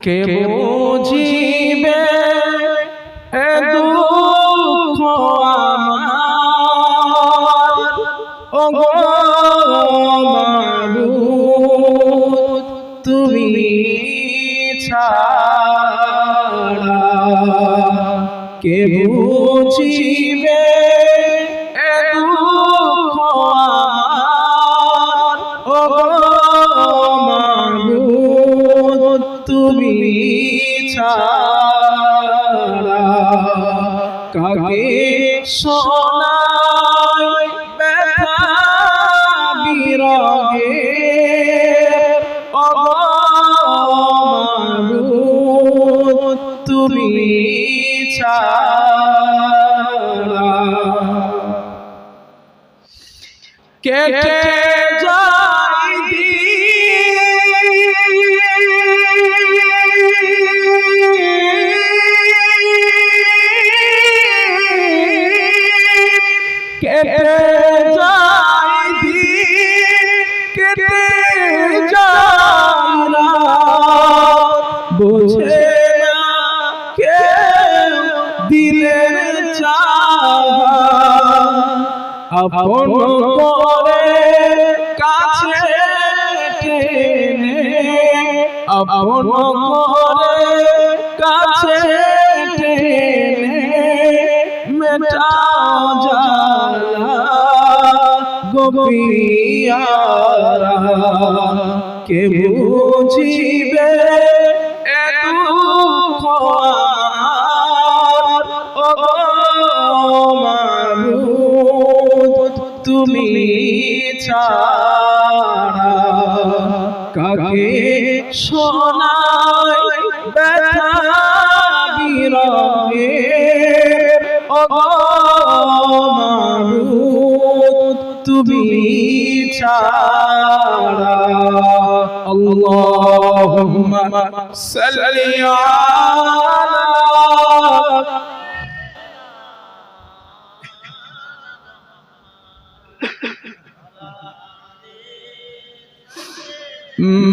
কে বুঝিবে এ দুঃখ আমার, ওগো মাবুদ তুমি ছাড়া। কে বুঝিবে এ দুঃখ আমার, ওগো মাবুদ তুমি ছাড়া। কাকে শোনাই ব্যথা বিরহের, ওগো মাবুদ তুমি ছাড়া। কেটে যায় কেটে যায় কেটে যায় বুঝে না কেউ দিলের চাওয়া, আপন করে কাছে টেনে, আপন করে কাছে টেনে মেটাও জ্বালা গভীরা। কে বুঝিবে এ দুঃখ আমার, ওগো মাবুদ তুমি ছাড়া। কাকে শোনাই ব্যথা বিরহের, ওগো মাবুদ তুমি ছাড়া। আল্লাহুম্মা সাল্লি আলা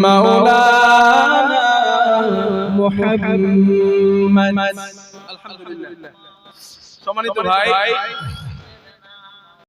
মাওলানা মুহাম্মদ। আলহামদুলিল্লাহ। সম্মানিত ভাই,